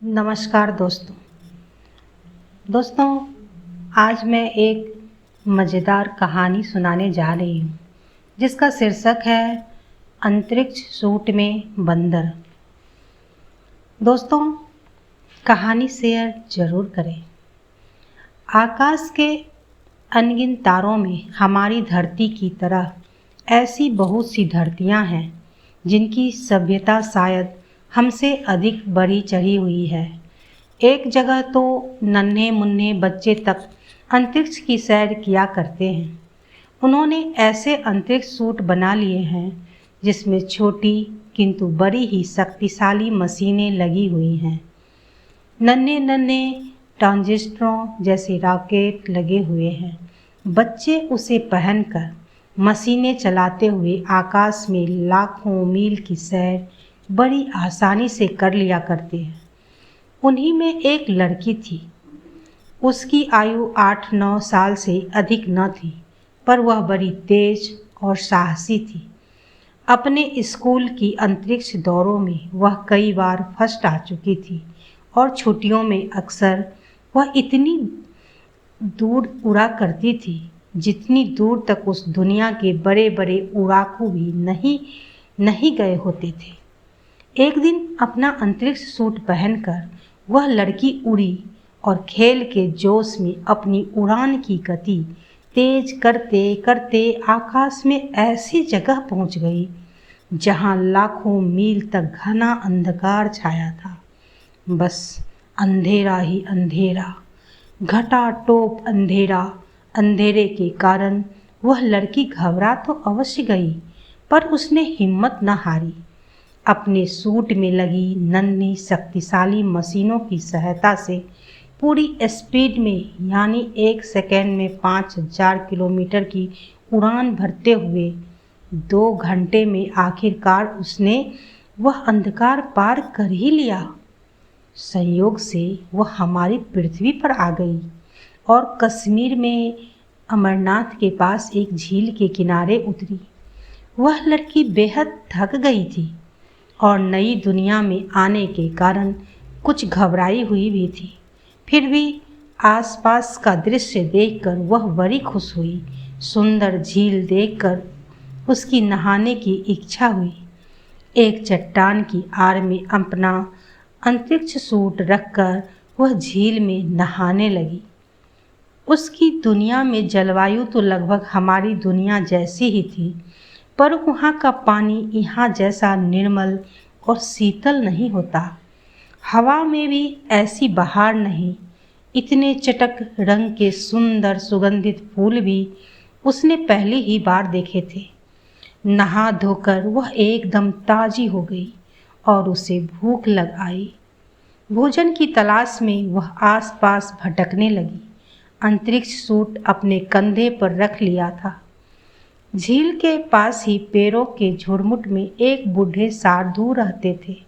नमस्कार दोस्तों आज मैं एक मज़ेदार कहानी सुनाने जा रही हूँ जिसका शीर्षक है अंतरिक्ष सूट में बंदर। दोस्तों कहानी शेयर ज़रूर करें। आकाश के अनगिन तारों में हमारी धरती की तरह ऐसी बहुत सी धरतियाँ हैं जिनकी सभ्यता शायद हमसे अधिक बढ़ी चढ़ी हुई है। एक जगह तो नन्हे मुन्ने बच्चे तक अंतरिक्ष की सैर किया करते हैं। उन्होंने ऐसे अंतरिक्ष सूट बना लिए हैं जिसमें छोटी किंतु बड़ी ही शक्तिशाली मशीनें लगी हुई हैं। नन्हे नन्हे ट्रांजिस्टरों जैसे रॉकेट लगे हुए हैं। बच्चे उसे पहनकर मशीनें चलाते हुए आकाश में लाखों मील की सैर बड़ी आसानी से कर लिया करते हैं। उन्हीं में एक लड़की थी। उसकी आयु 8-9 साल से अधिक न थी, पर वह बड़ी तेज और साहसी थी। अपने स्कूल की अंतरिक्ष दौड़ों में वह कई बार फर्स्ट आ चुकी थी और छुट्टियों में अक्सर वह इतनी दूर उड़ा करती थी जितनी दूर तक उस दुनिया के बड़े बड़े उड़ाकू भी नहीं गए होते थे। एक दिन अपना अंतरिक्ष सूट पहनकर वह लड़की उड़ी और खेल के जोश में अपनी उड़ान की गति तेज करते करते आकाश में ऐसी जगह पहुंच गई जहां लाखों मील तक घना अंधकार छाया था। बस अंधेरा ही अंधेरा, घटाटोप अंधेरा। अंधेरे के कारण वह लड़की घबरा तो अवश्य गई, पर उसने हिम्मत न हारी। अपने सूट में लगी नन्ही शक्तिशाली मशीनों की सहायता से पूरी स्पीड में यानी 1 सेकेंड में 5000 किलोमीटर की उड़ान भरते हुए 2 घंटे में आखिरकार उसने वह अंधकार पार कर ही लिया। संयोग से वह हमारी पृथ्वी पर आ गई और कश्मीर में अमरनाथ के पास एक झील के किनारे उतरी। वह लड़की बेहद थक गई थी और नई दुनिया में आने के कारण कुछ घबराई हुई भी थी। फिर भी आसपास का दृश्य देखकर वह बड़ी खुश हुई। सुंदर झील देखकर उसकी नहाने की इच्छा हुई। एक चट्टान की आड़ में अपना अंतरिक्ष सूट रखकर वह झील में नहाने लगी। उसकी दुनिया में जलवायु तो लगभग हमारी दुनिया जैसी ही थी, पर वहाँ का पानी यहाँ जैसा निर्मल और शीतल नहीं होता। हवा में भी ऐसी बहार नहीं। इतने चटक रंग के सुंदर सुगंधित फूल भी उसने पहली ही बार देखे थे। नहा धोकर वह एकदम ताजी हो गई और उसे भूख लग आई। भोजन की तलाश में वह आसपास भटकने लगी। अंतरिक्ष सूट अपने कंधे पर रख लिया था। झील के पास ही पेड़ों के झुरमुट में एक बूढ़े साधु रहते थे।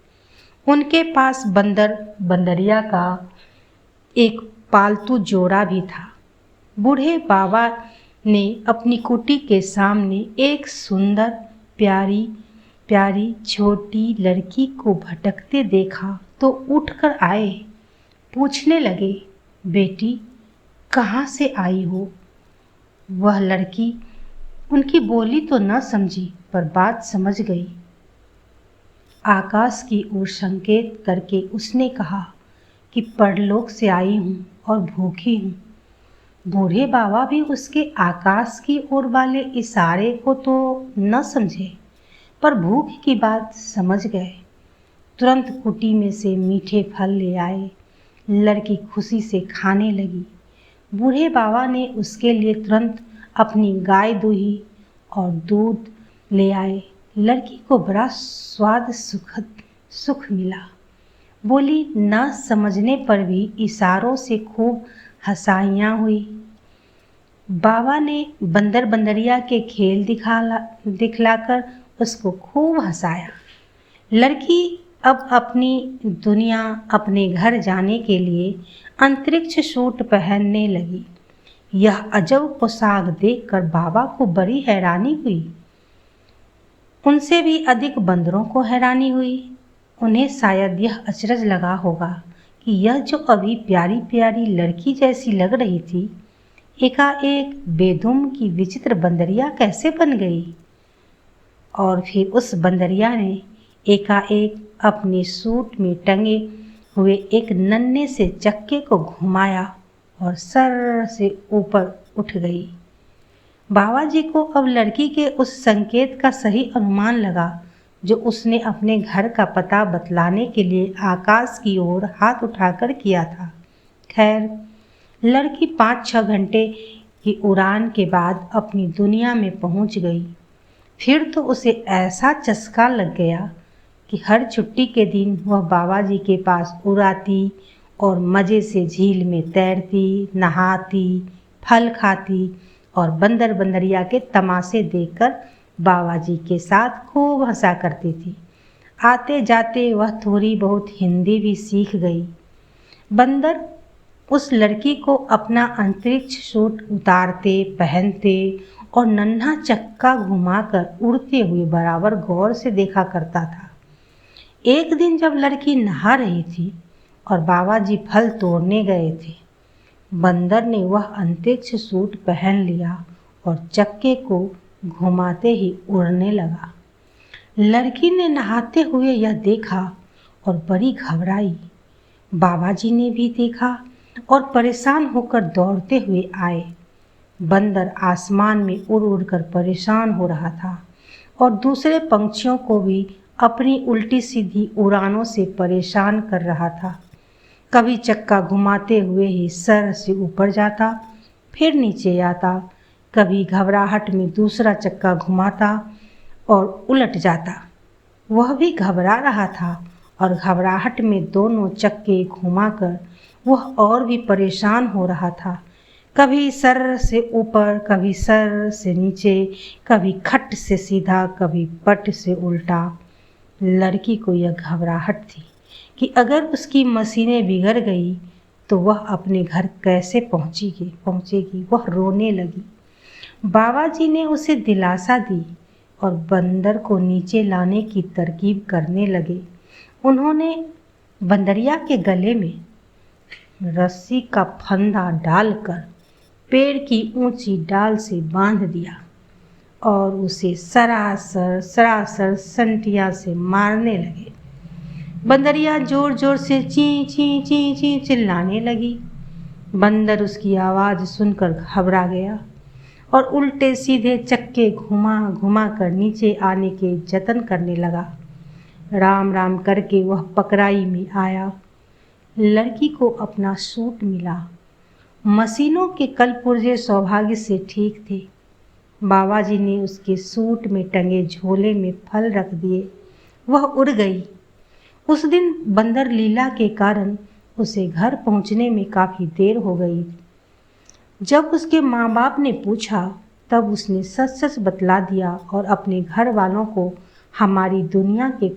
उनके पास बंदरिया का एक पालतू जोड़ा भी था। बूढ़े बाबा ने अपनी कुटी के सामने एक सुंदर प्यारी प्यारी छोटी लड़की को भटकते देखा तो उठकर आए। पूछने लगे, बेटी कहाँ से आई हो? वह लड़की उनकी बोली तो न समझी, पर बात समझ गई। आकाश की ओर संकेत करके उसने कहा कि परलोक से आई हूँ और भूखी हूँ। बूढ़े बाबा भी उसके आकाश की ओर वाले इशारे को तो न समझे, पर भूख की बात समझ गए। तुरंत कुटी में से मीठे फल ले आए। लड़की खुशी से खाने लगी। बूढ़े बाबा ने उसके लिए तुरंत अपनी गाय दूही और दूध ले आए। लड़की को बड़ा सुख मिला। बोली न समझने पर भी इशारों से खूब हंसाइयाँ हुई। बाबा ने बंदरिया के खेल दिखलाकर उसको खूब हंसाया। लड़की अब अपनी दुनिया अपने घर जाने के लिए अंतरिक्ष सूट पहनने लगी। यह अजब पोशाक देखकर बाबा को बड़ी हैरानी हुई। उनसे भी अधिक बंदरों को हैरानी हुई। उन्हें शायद यह अचरज लगा होगा कि यह जो अभी प्यारी प्यारी लड़की जैसी लग रही थी, एकाएक बेदुम की विचित्र बंदरिया कैसे बन गई। और फिर उस बंदरिया ने एकाएक अपने सूट में टंगे हुए एक नन्हे से चक्के को घुमाया और सर से ऊपर उठ गई। बाबा जी को अब लड़की के उस संकेत का सही अनुमान लगा जो उसने अपने घर का पता बतलाने के लिए आकाश की ओर हाथ उठाकर किया था। खैर, लड़की 5-6 घंटे की उड़ान के बाद अपनी दुनिया में पहुंच गई। फिर तो उसे ऐसा चस्का लग गया कि हर छुट्टी के दिन वह बाबा जी के पास उड़ाती और मज़े से झील में तैरती, नहाती, फल खाती और बंदर बंदरिया के तमाशे देखकर बाबा जी के साथ खूब हंसा करती थी। आते जाते वह थोड़ी बहुत हिंदी भी सीख गई। बंदर उस लड़की को अपना अंतरिक्ष सूट उतारते, पहनते और नन्हा चक्का घुमाकर उड़ते हुए बराबर गौर से देखा करता था। एक दिन जब लड़की नहा रही थी और बाबा जी फल तोड़ने गए थे, बंदर ने वह अंतरिक्ष सूट पहन लिया और चक्के को घुमाते ही उड़ने लगा। लड़की ने नहाते हुए यह देखा और बड़ी घबराई। बाबा जी ने भी देखा और परेशान होकर दौड़ते हुए आए। बंदर आसमान में उड़ उड़कर परेशान हो रहा था और दूसरे पंछियों को भी अपनी उल्टी सीधी उड़ानों से परेशान कर रहा था। कभी चक्का घुमाते हुए ही सर से ऊपर जाता, फिर नीचे आता, कभी घबराहट में दूसरा चक्का घुमाता और उलट जाता। वह भी घबरा रहा था और घबराहट में दोनों चक्के घुमाकर वह और भी परेशान हो रहा था। कभी सर से ऊपर, कभी सर से नीचे, कभी खट से सीधा, कभी पट से उल्टा। लड़की को यह घबराहट थी कि अगर उसकी मशीनें बिगड़ गई तो वह अपने घर कैसे पहुंचेगी। वह रोने लगी। बाबा जी ने उसे दिलासा दी और बंदर को नीचे लाने की तरकीब करने लगे। उन्होंने बंदरिया के गले में रस्सी का फंदा डालकर पेड़ की ऊंची डाल से बांध दिया और उसे सरासर सरासर संटिया से मारने लगे। बंदरिया जोर जोर से ची ची ची ची चिल्लाने लगी। बंदर उसकी आवाज़ सुनकर घबरा गया और उल्टे सीधे चक्के घुमा घुमा कर नीचे आने के जतन करने लगा। राम राम करके वह पकड़ाई में आया। लड़की को अपना सूट मिला। मशीनों के कलपुर्जे सौभाग्य से ठीक थे। बाबा जी ने उसके सूट में टंगे झोले में फल रख दिए। वह उड़ गई। उस दिन बंदर लीला के कारण उसे घर पहुंचने में काफ़ी देर हो गई। जब उसके माँ बाप ने पूछा तब उसने सच सच बतला दिया और अपने घर वालों को हमारी दुनिया के